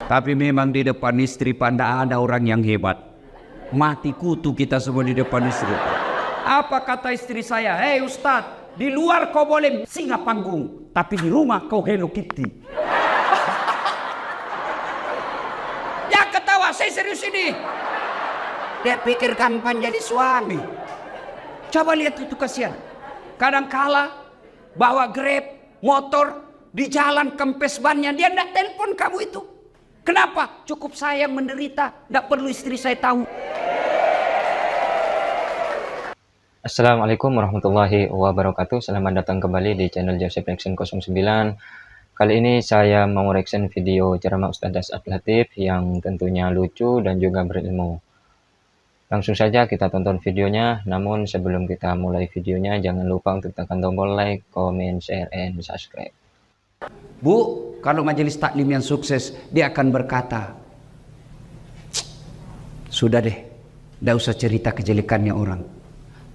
Tapi memang di depan istri Pak ada orang yang hebat. Mati kutu kita semua di depan istri. Apa kata istri saya? Hei Ustadz, di luar kau boleh singa panggung, tapi di rumah kau Hello Kitty. Ya ketawa, saya serius ini. Dia pikir gampang jadi suami. Coba lihat itu kasihan. Kadang-kala bawa Grab, motor, di jalan kempes bannya, dia tidak telepon kamu itu. Kenapa? Cukup saya menderita, tidak perlu istri saya tahu. Assalamualaikum warahmatullahi wabarakatuh. Selamat datang kembali di channel Joseph Reaction 09. Kali ini saya mau reaction video ceramah Ustadz As'ad Latif yang tentunya lucu dan juga berilmu. Langsung saja kita tonton videonya. Namun sebelum kita mulai videonya, jangan lupa untuk tekan tombol like, comment, share, and subscribe. Bu, kalau majelis taklim yang sukses, dia akan berkata, sudah deh, tidak usah cerita kejelekannya orang.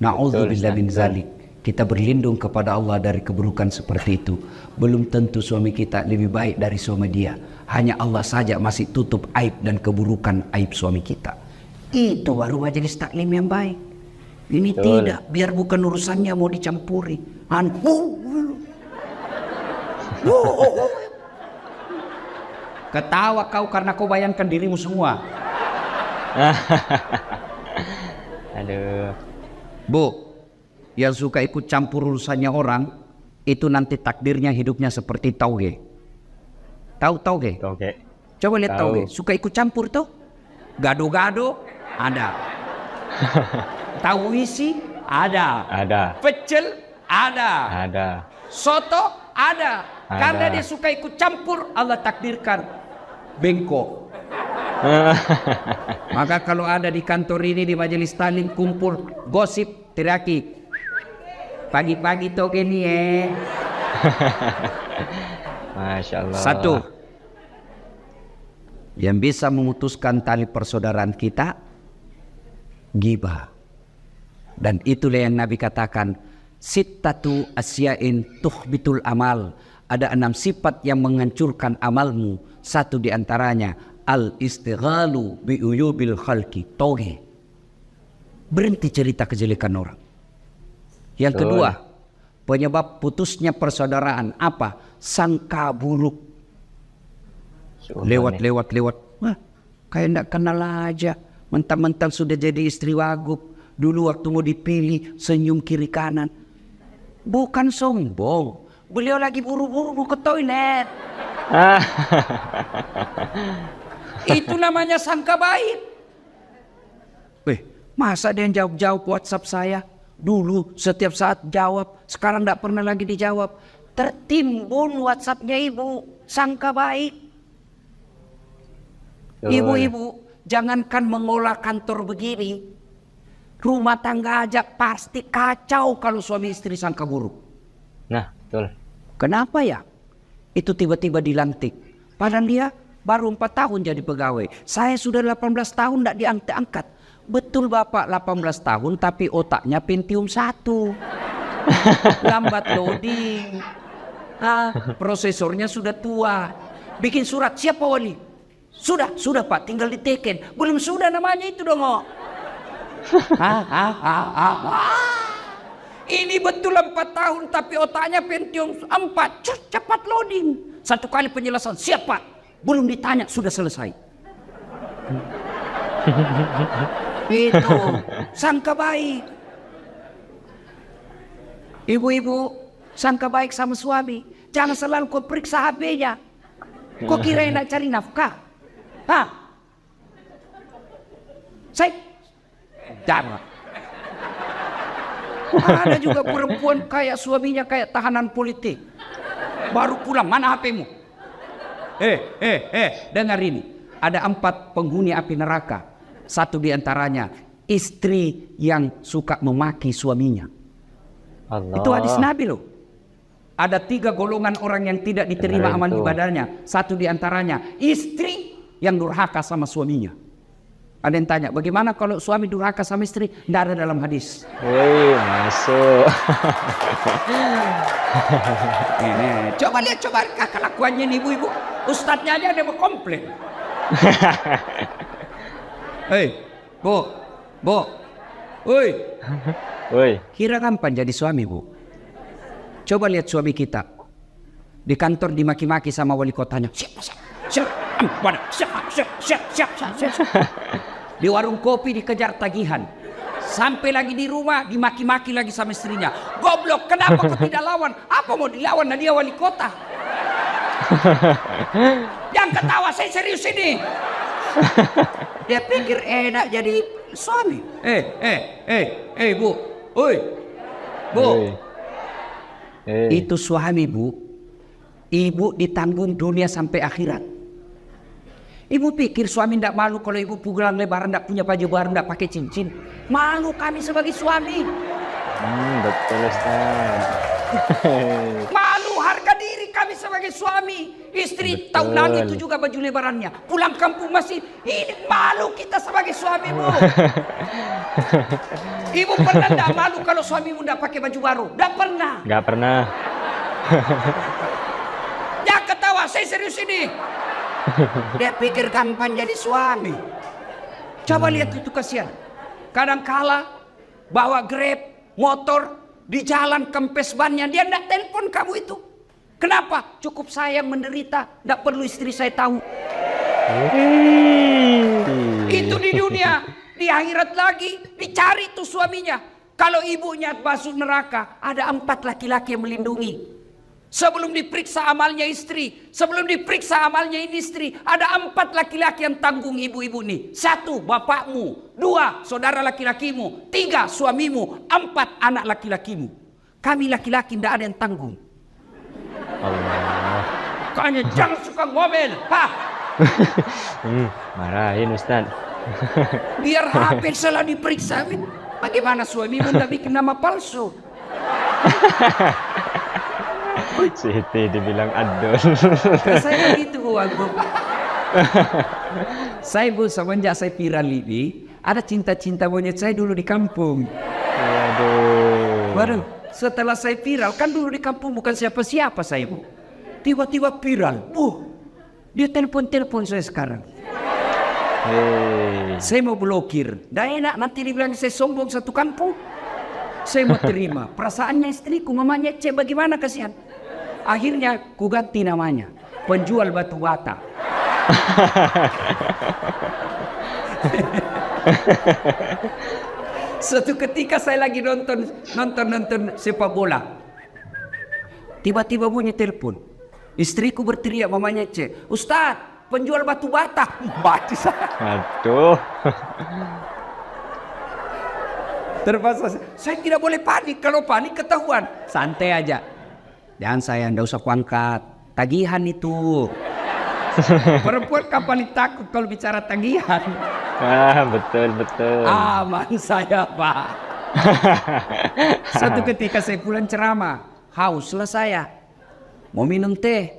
Na'udzubillah min zalik. Kita berlindung kepada Allah dari keburukan seperti itu. Belum tentu suami kita lebih baik dari suami dia. Hanya Allah saja masih tutup aib dan keburukan aib suami kita. Itu baru majelis taklim yang baik. Ini betul. Tidak, biar bukan urusannya mau dicampuri. Ketawa kau karena kau bayangkan dirimu semua. Aduh. Bu, yang suka ikut campur urusannya orang, itu nanti takdirnya hidupnya seperti tauge. Tahu tauge? Oke. Coba lihat Tahu. tauge, suka ikut campur tuh. Gado-gado ada. Tahu isi ada. Ada. Pecel ada. Ada. Soto ada. Ada. Karena dia suka ikut campur, Allah takdirkan bengkok. Maka kalau ada di kantor ini, di majelis taklim kumpul gosip, teriaki, pagi-pagi toge nih Masya Allah. Satu, yang bisa memutuskan tali persaudaraan kita, ghibah. Dan itulah yang Nabi katakan, sittatu asya'in tuhbitul amal. Ada 6 sifat yang menghancurkan amalmu. Satu di antaranya, al-istighalu bi'uyubil khalqi, toge. Berhenti cerita kejelekan orang. Yang kedua, penyebab putusnya persaudaraan apa? Sangka buruk. Lewat. Wah, kayak ndak kenal aja. Mentang-mentang sudah jadi istri wagub. Dulu waktu mau dipilih, senyum kiri kanan. Bukan sombong. Beliau lagi buru-buru mau ke toilet. Itu namanya sangka baik. Masa dia yang jawab-jawab WhatsApp saya? Dulu setiap saat jawab, sekarang tidak pernah lagi dijawab. Tertimbun WhatsAppnya ibu, sangka baik. Ibu-ibu, jangankan mengolah kantor begini, rumah tangga aja pasti kacau kalau suami istri sangka buruk. Nah, betul. Kenapa ya? Itu tiba-tiba dilantik. Padahal dia baru 4 tahun jadi pegawai. Saya sudah 18 tahun tidak diangkat-angkat. Betul Bapak 18 tahun tapi otaknya Pentium 1. Lambat loading. Prosesornya sudah tua. Bikin surat, siapa wali? Sudah Pak, tinggal diteken. Belum sudah namanya itu dong. Ini betul 4 tahun tapi otaknya Pentium 4. Cepat loading. Satu kali penjelasan, siapa? Belum ditanya sudah selesai. Itu sangka baik. Ibu-ibu, sangka baik sama suami. Jangan selalu kau periksa HP-nya. Kau kira nak cari nafkah? Saya darah. Ada juga perempuan kayak suaminya kayak tahanan politik. Baru pulang, mana HP-mu? Dengar ini. Ada 4 penghuni api neraka. Satu di antaranya istri yang suka memaki suaminya. Allah. Itu hadis Nabi loh. Ada 3 golongan orang yang tidak diterima amal ibadahnya. Satu di antaranya istri yang durhaka sama suaminya. Ada yang tanya, bagaimana kalau suami durhaka sama istri? Tidak ada dalam hadis. Wih, masuk. Ini, coba lihat, coba kelakuannya nih ibu-ibu. Ustadznya aja ada komplain. Hei, Bu, Woi, kira kapan jadi suami, Bu? Coba lihat suami kita. Di kantor dimaki-maki sama wali kotanya. Siap. Di warung kopi dikejar tagihan. Sampai lagi di rumah dimaki-maki lagi sama istrinya. Goblok, kenapa kau tidak lawan? Apa mau dilawan? Nah, dia wali kota. Jangan ketawa, saya serius ini. Dia pikir enak jadi suami. Bu. Oi. Bu. Itu suami, Bu. Ibu ditanggung dunia sampai akhirat. Ibu pikir suami tidak malu kalau ibu pulang lebaran tidak punya baju baru, tidak pakai cincin? Malu kami sebagai suami. Betul Ustaz. Malu harga diri kami sebagai suami. Istri tahun lalu itu juga baju lebarannya. Pulang kampung masih ini, malu kita sebagai suami, Bu. Ibu pernah tidak malu kalau suamimu tidak pakai baju baru? Tidak pernah. Nggak pernah. Jangan ketawa, saya serius ini. Dia pikir gampang jadi suami. Coba lihat itu, kasihan. Kadang kala bawa Grab, motor, di jalan kempes bannya, dia tidak telepon kamu itu. Kenapa? Cukup saya menderita, tidak perlu istri saya tahu. Itu di dunia. Di akhirat lagi dicari tuh suaminya. Kalau ibunya masuk neraka, ada 4 laki-laki yang melindungi. Sebelum diperiksa amalnya istri, sebelum diperiksa amalnya ini istri, ada 4 laki-laki yang tanggung ibu-ibu nih. 1, bapakmu. 2, saudara laki-lakimu. 3, suamimu. 4, anak laki-lakimu. Kami laki-laki tidak ada yang tanggung. Allah. Makanya jangan suka ngomel. Marahin Ustaz. Biar HP salah diperiksa. Bagaimana suamimu tidak bikin nama palsu? Siti dibilang adon. Saya begitu, Bu. Saya, Bu, semenjak saya viral ini, ada cinta-cinta monyet saya dulu di kampung. Aduh. Baru setelah saya viral, kan dulu di kampung bukan siapa-siapa saya, Bu. Tiba-tiba viral. Dia telepon saya sekarang. Saya mau blokir. Dah enak, nanti dibilang saya sombong satu kampung. Saya mau terima. Perasaannya istriku, mamanya cek bagaimana, kasihan. Akhirnya ku ganti namanya, penjual batu bata. Suatu ketika saya lagi nonton sepak bola. Tiba-tiba bunyi telepon. Istriku berteriak, mamanya cek, Ustaz, penjual batu bata. Mati saya. Aduh. Terpaksa saya tidak boleh panik. Kalau panik ketahuan. Santai aja. Jangan saya, ndak usah kuangkat. Tagihan itu. Perempuan kapan takut kalau bicara tagihan? Betul. Aman saya, Pak. Suatu ketika saya pulang ceramah, hauslah saya. Mau minum teh.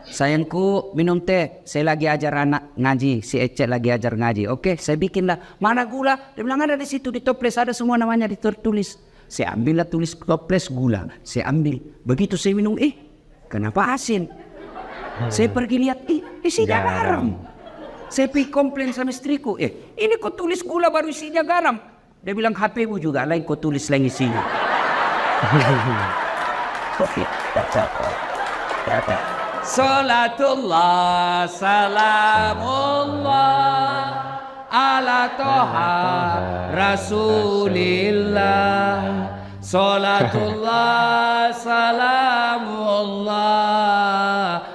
Sayangku, minum teh. Saya lagi ajar anak ngaji. Si Ecek lagi ajar ngaji. Oke, saya bikin lah. Mana gula? Dia bilang ada di situ, di toples ada semua namanya ditulis. Saya ambil lah, tulis toples gula. Saya ambil. Begitu saya minum, kenapa asin? Saya pergi lihat, isinya garam. Saya pergi komplain sama istriku, ini kau tulis gula baru isinya garam. Dia bilang HP-mu juga lain kau tulis lain isinya. Salatullah salamullah ala toha rasulillah. Salatullah salamullah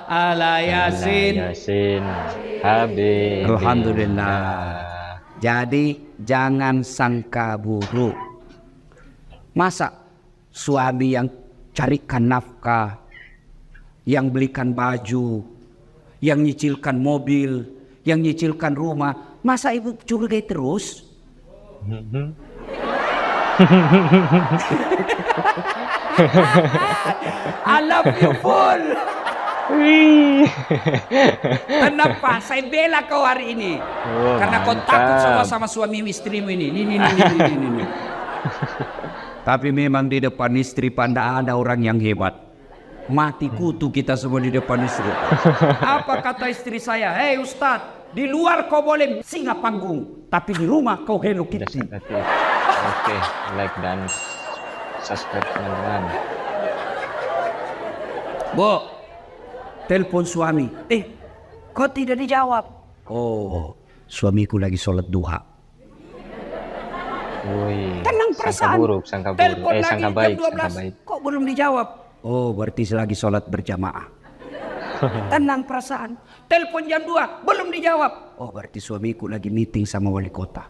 ala yasin habib. Alhamdulillah. Jadi jangan sangka buruk. Masa suami yang carikan nafkah, yang belikan baju, yang nyicilkan mobil, yang nyicilkan rumah, masa ibu curigai terus? I love you full. Wih. Kenapa? Saya bela kau hari ini. Oh, Karena kau mantap. takut sama suami istrimu ini. Ini. Tapi memang di depan istri Panda ada orang yang hebat. Mati kutu kita semua di depan istri. Apa kata istri saya? Hei Ustadz, di luar kau boleh singa panggung, tapi di rumah kau Hello Kitty. Oke, like dan subscribe teman-teman. Bu, telepon suami. Kau tidak dijawab. Oh, suamiku lagi sholat duha. Woi, Tenang perasaan. sangka buruk. Telepon lagi Sangka jam baik, 12. sangka baik. Kok belum dijawab? Oh, berarti lagi sholat berjamaah. Tenang perasaan. Telepon jam 2, belum dijawab. Oh, berarti suamiku lagi meeting sama wali kota.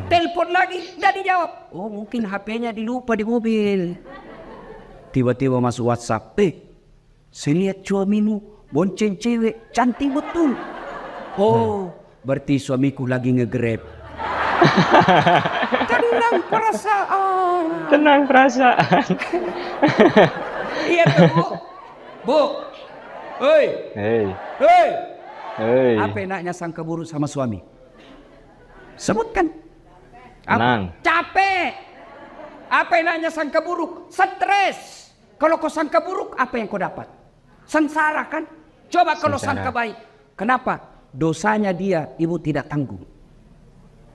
Telepon lagi, tidak dijawab. Oh, mungkin HP-nya dilupa di mobil. Tiba-tiba masuk WhatsApp. Saya lihat suamimu bonceng cewek, cantik betul. Oh, berarti suamiku lagi nge-grab. Tenang perasaan. Tenang perasaan. Iya tuh, Bu. Bu. Hei. Apa enaknya sangka buruk sama suami? Sebutkan. Tenang. Capek. Apa enaknya sangka buruk? Stres. Kalau kau sangka buruk, apa yang kau dapat? Sengsara kan? Coba kalau sangka baik. Kenapa? Dosanya dia, ibu tidak tanggung.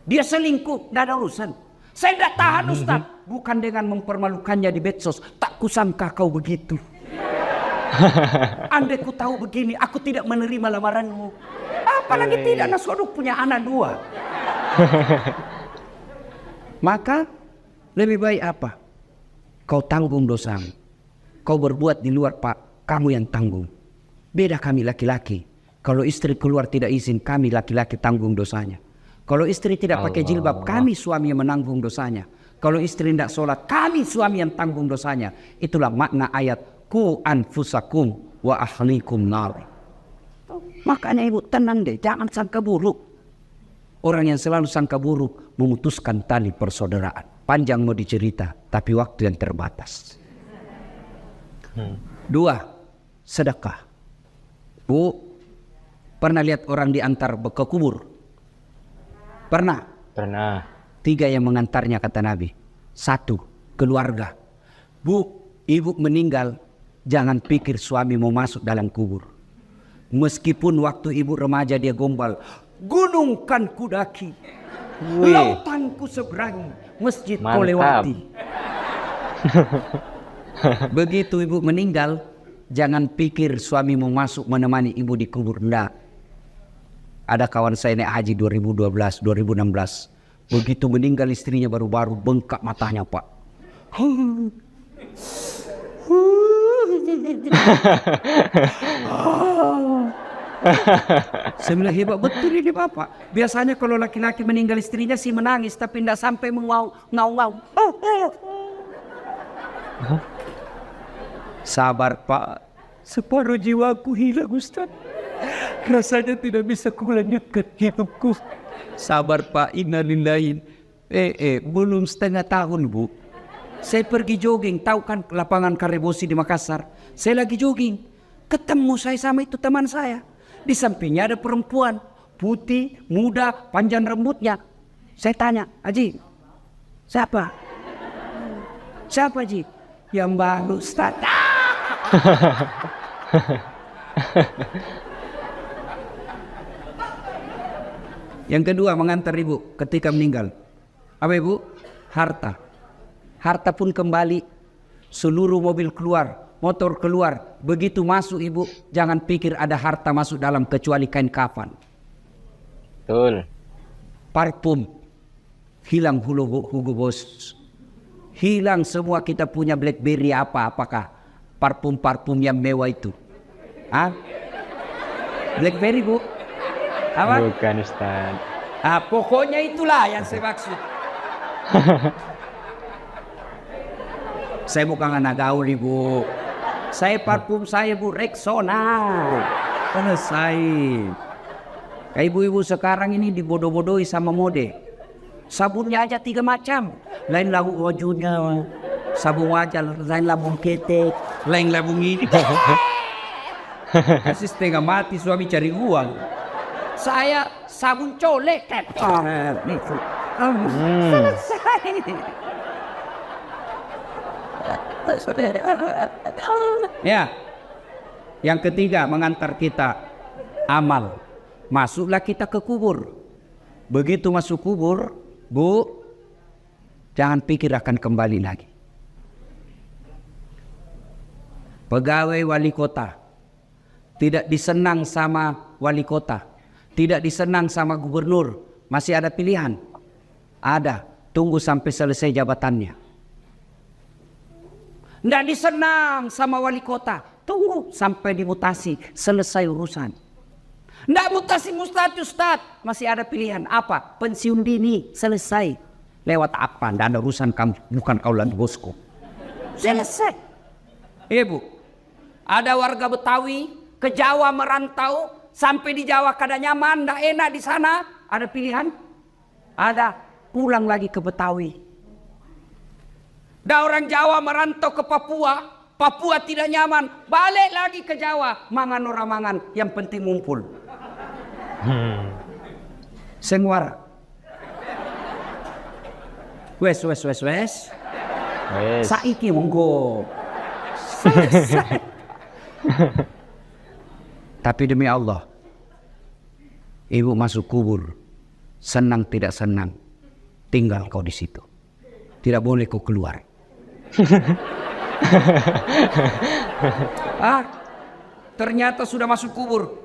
Dia selingkuh, tidak ada urusan. Saya tidak tahan Ustaz. Bukan dengan mempermalukannya di medsos. Tak kusangka kau begitu. Andai ku tahu begini, aku tidak menerima lamaranmu. Apalagi tidak, Nasoduk punya anak 2. Maka lebih baik apa? Kau tanggung dosamu. Kau berbuat di luar Pak, kamu yang tanggung. Beda kami laki-laki. Kalau istri keluar tidak izin, kami laki-laki tanggung dosanya. Kalau istri tidak pakai jilbab, kami suami yang menanggung dosanya. Kalau istri tidak sholat, kami suami yang tanggung dosanya. Itulah makna ayat ku anfusakum wa ahlikum nar. Makanya ibu tenang deh, jangan sangka buruk. Orang yang selalu sangka buruk memutuskan tali persaudaraan. Panjang mau dicerita, tapi waktu yang terbatas. 2. Sedekah. Bu, pernah lihat orang diantar ke kubur? Pernah? 3 yang mengantarnya kata Nabi. 1, keluarga. Bu, ibu meninggal, jangan pikir suami mau masuk dalam kubur. Meskipun waktu ibu remaja dia gombal, gunung kan kudaki, lautan ku seberangi, masjid kau lewati. Begitu ibu meninggal, jangan pikir suami mau masuk menemani ibu di kubur. Enggak. Ada kawan saya naik haji 2012, 2016. Begitu meninggal istrinya baru-baru bengkak matanya Pak. Saya bilang hebat betul ini Bapak. Biasanya kalau laki-laki meninggal istrinya sih menangis, tapi tidak sampai mengau-ngau. Sabar Pak, separuh jiwaku hilang Ustaz. Rasanya tidak bisa kulanjutkan hidupku. Sabar Pak, innalillahi. Belum setengah tahun Bu. Saya pergi jogging, tahu kan lapangan Karebosi di Makassar. Saya lagi jogging, ketemu saya sama itu teman saya. Di sampingnya ada perempuan, putih, muda, panjang rambutnya. Saya tanya, Haji, siapa? Siapa Haji? Yang baru Ustaz. Yang kedua mengantar ibu ketika meninggal. Apa ibu? Harta. Harta pun kembali. Seluruh mobil keluar, motor keluar. Begitu masuk ibu, jangan pikir ada harta masuk dalam kecuali kain kafan. Betul. Parfum. Hilang Hugo Boss. Hilang semua kita punya Blackberry apakah parfum-parfum yang mewah itu. Blackberry Bu. Apa? Bukan Ustaz. Pokoknya itulah yang saya maksud. Saya bukan anak gaul ibu. Saya parfum saya Bu Rexona. Selesai. Kayak ibu-ibu sekarang ini dibodoh-bodohi sama mode. Sabunnya aja 3 macam. Lain labu wajunya, sabun wajah, lain labung ketek, lain labung ini. Kasih setengah mati suami cari uang. Saya sabun colek. Selesai. Ya. Yang ketiga, mengantar kita amal. Masuklah kita ke kubur. Begitu masuk kubur, Bu, jangan pikir akan kembali lagi. Pegawai wali kota tidak disenang sama wali kota, tidak disenang sama gubernur, masih ada pilihan. Ada, tunggu sampai selesai jabatannya. Tidak disenang sama wali kota, tunggu sampai dimutasi, selesai urusan. Tidak mutasi Ustaz, masih ada pilihan. Apa? Pensiun dini, selesai. Lewat apa? Tidak ada urusan kamu, bukan kau lagi bosku. Selesai. Ibu. Ada warga Betawi ke Jawa merantau, sampai di Jawa kada nyaman, tidak enak di sana. Ada pilihan? Ada, pulang lagi ke Betawi. Ada orang Jawa merantau ke Papua, Papua tidak nyaman, balik lagi ke Jawa. Mangan orang mangan, yang penting ngumpul. Senguara. Wes. Saiki monggo. Selesai. Tapi demi Allah, ibu masuk kubur, senang tidak senang, tinggal kau di situ. Tidak boleh kau keluar. Ternyata sudah masuk kubur.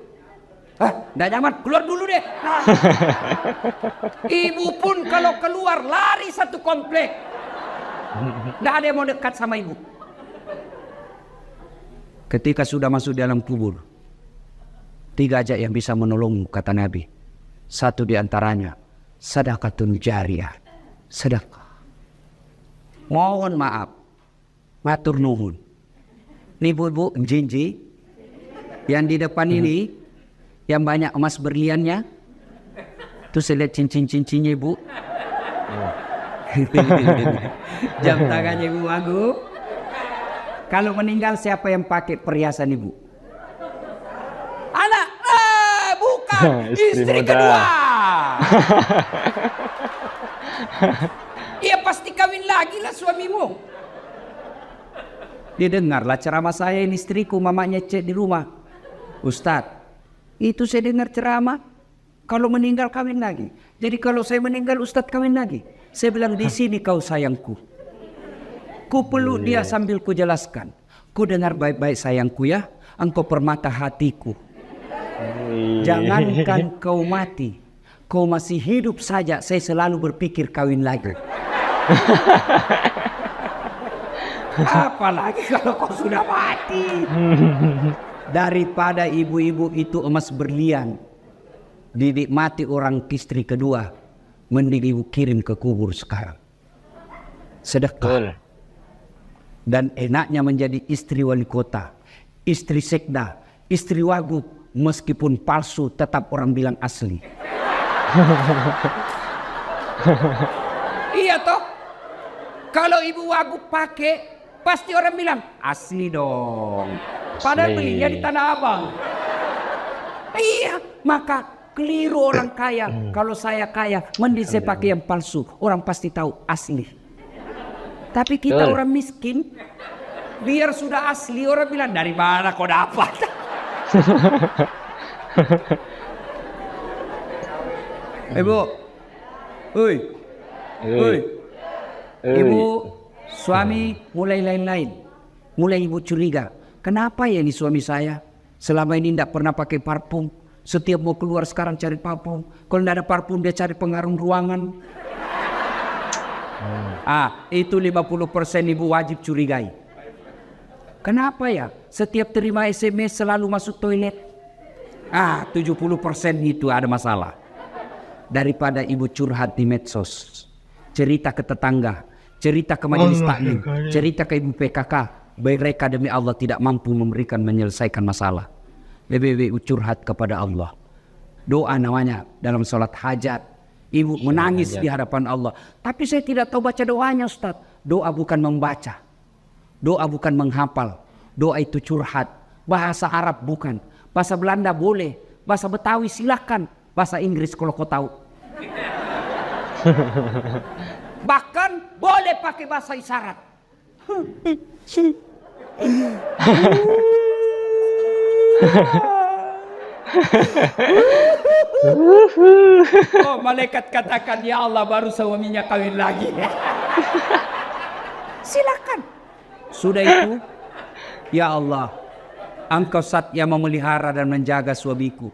Tidak nyaman, keluar dulu deh. Ibu pun kalau keluar lari satu komplek. Tidak ada yang mau dekat sama ibu. Ketika sudah masuk dalam kubur, 3 aja yang bisa menolongmu, kata Nabi. 1 di antaranya, sedekatun jariyah, sedekah. Mohon maaf, matur nuhun. Nih bu, jinji, yang di depan ini, yang banyak emas berliannya, tuh saya lihat cincin-cincinnya ibu. Jam tangannya ibu Agung. Kalau meninggal siapa yang pakai perhiasan ibu? Anak, bukan istri kedua. Ia pasti kawin lagi lah suamimu. Dia dengarlah ceramah saya, ini istriku, mamanya cek di rumah. Ustadz, itu saya dengar ceramah, kalau meninggal kawin lagi. Jadi kalau saya meninggal Ustadz kawin lagi. Saya bilang, di sini kau sayangku. Ku peluk dia sambil ku jelaskan. Ku dengar baik-baik sayangku ya. Engkau permata hatiku. Jangankan kau mati, kau masih hidup saja, saya selalu berpikir kawin lagi. Apalagi kalau kau sudah mati. Daripada ibu-ibu itu emas berlian dinikmati orang istri kedua, mending ibu kirim ke kubur sekarang. Sedekah. Dan enaknya menjadi istri wali kota, istri sekda, istri wagub, meskipun palsu tetap orang bilang asli. Iya toh, kalau ibu wagub pakai, pasti orang bilang asli dong. Padahal belinya di Tanah Abang. Iya, maka keliru orang kaya. Kalau saya kaya, mending saya pakai yang palsu. Orang pasti tahu asli. Tapi kita orang miskin, biar sudah asli orang bilang dari mana kau dapat? Ibu, ibu, suami mulai lain-lain, mulai ibu curiga. Kenapa ya ini suami saya selama ini tidak pernah pakai parfum? Setiap mau keluar sekarang cari parfum. Kalau tidak ada parfum dia cari pengharum ruangan. Itu 50% ibu wajib curigai. Kenapa ya? Setiap terima SMS selalu masuk toilet. 70% itu ada masalah. Daripada ibu curhat di medsos, cerita ke tetangga, cerita ke majelis taklim, cerita ke ibu PKK, mereka demi Allah tidak mampu menyelesaikan masalah. Lebih curhat kepada Allah. Doa namanya dalam sholat hajat. Ibu menangis di hadapan Allah. Tapi saya tidak tahu baca doanya Ustaz. Doa bukan membaca. Doa bukan menghafal. Doa itu curhat. Bahasa Arab bukan. Bahasa Belanda boleh. Bahasa Betawi silakan. Bahasa Inggris kalau kau tahu. Bahkan boleh pakai bahasa isyarat. Oh, malaikat katakan, ya Allah, baru suaminya kawin lagi. Silakan. Sudah itu, ya Allah, Engkau zat yang memelihara dan menjaga suamiku.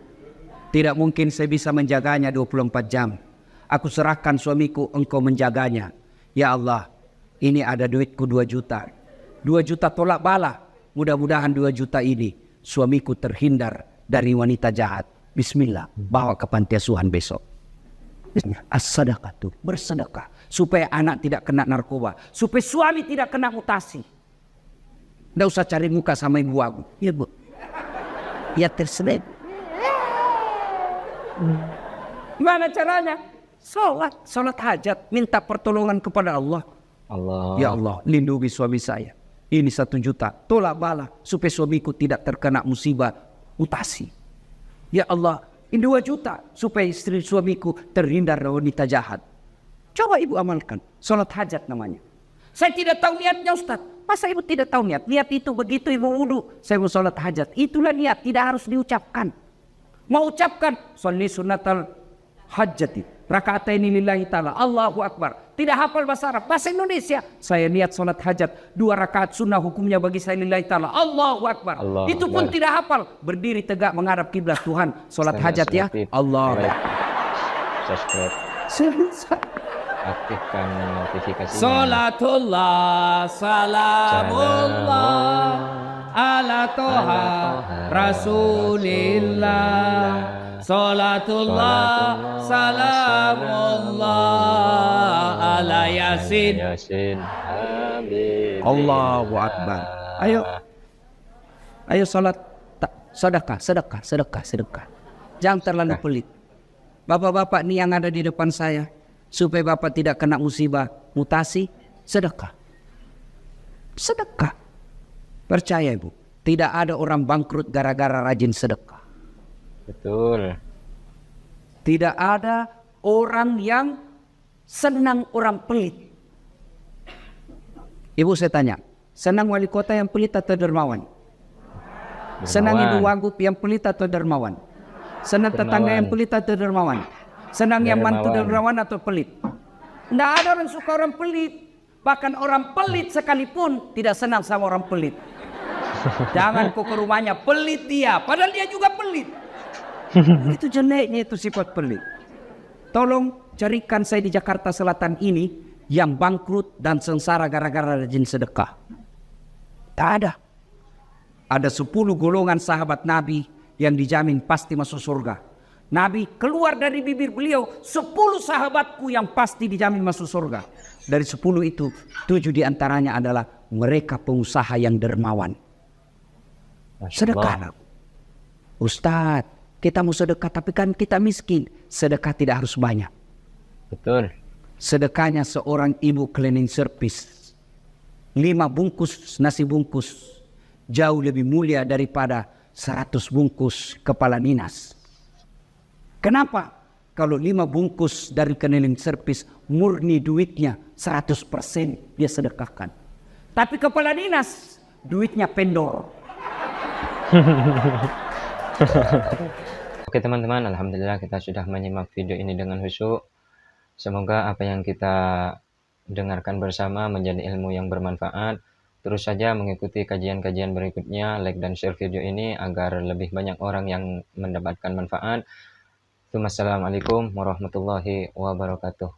Tidak mungkin saya bisa menjaganya 24 jam. Aku serahkan suamiku, Engkau menjaganya. Ya Allah, ini ada duitku 2 juta. 2 juta tolak bala. Mudah-mudahan 2 juta ini suamiku terhindar dari wanita jahat. Bismillah, bawa ke panti asuhan besok. As-sadaqah tuh, bersedekah. Supaya anak tidak kena narkoba. Supaya suami tidak kena mutasi. Tidak usah cari muka sama ibu aku. Ya bu. Ya terselip. Gimana caranya? Sholat hajat. Minta pertolongan kepada Allah. Ya Allah, lindungi suami saya. Ini 1 juta. Tolak bala. Supaya suamiku tidak terkena musibah mutasi. Ya Allah, ini 2 juta. Supaya istri suamiku terhindar dari wanita jahat. Coba ibu amalkan. Sholat hajat namanya. Saya tidak tahu niatnya Ustaz. Masa ibu tidak tahu niat? Niat itu begitu ibu wudu. Saya mau sholat hajat. Itulah niat. Tidak harus diucapkan. Mau ucapkan. Sholli sunnatal hajati. Raka'ataini lillahi ta'ala. Allahu Akbar. Tidak hafal bahasa Arab. Bahasa Indonesia. Saya niat sholat hajat. 2 rakaat sunnah hukumnya bagi saya lillahi ta'ala. Allahu Akbar. Itu pun tidak hafal. Berdiri tegak menghadap kiblat Tuhan. Sholat hajat ya. Allah. Subscribe. Aktifkan notifikasinya. Salatullah, salamullah ala toha rasulillah. Salatullah, salamullah ala yasin. Allahu Akbar. Ayo salat, sedekah. Jangan terlalu pelit. Bapak-bapak nih yang ada di depan saya, supaya bapak tidak kena musibah mutasi, sedekah. Percaya ibu, tidak ada orang bangkrut gara-gara rajin sedekah. Betul. Tidak ada orang yang senang orang pelit. Ibu saya tanya, senang wali kota yang pelit atau dermawan? Senang ibu wagub yang pelit atau dermawan? Senang tetangga yang pelit atau dermawan? Senang yang mantu dermawan atau pelit? Tidak ada orang suka orang pelit. Bahkan orang pelit sekalipun tidak senang sama orang pelit. Jangan kau ke rumahnya, pelit dia. Padahal dia juga pelit. Itu jeleknya itu sifat pelit. Tolong carikan saya di Jakarta Selatan ini yang bangkrut dan sengsara gara-gara rajin sedekah. Tak ada. Ada 10 golongan sahabat Nabi yang dijamin pasti masuk surga. Nabi keluar dari bibir beliau 10 sahabatku yang pasti dijamin masuk surga. Dari 10 itu 7 diantaranya adalah mereka pengusaha yang dermawan. Sedekah. Ustadz, kita mau sedekah tapi kan kita miskin. Sedekah tidak harus banyak. Betul. Sedekahnya seorang ibu cleaning service 5 bungkus nasi bungkus jauh lebih mulia daripada 100 bungkus kepala dinas. Kenapa? Kalau 5 bungkus dari cleaning service murni duitnya 100% dia sedekahkan. Tapi kepala dinas duitnya pendor. Oke teman-teman, alhamdulillah kita sudah menyimak video ini dengan khusyuk. Semoga apa yang kita dengarkan bersama menjadi ilmu yang bermanfaat. Terus saja mengikuti kajian-kajian berikutnya, like dan share video ini agar lebih banyak orang yang mendapatkan manfaat. Assalamualaikum warahmatullahi wabarakatuh.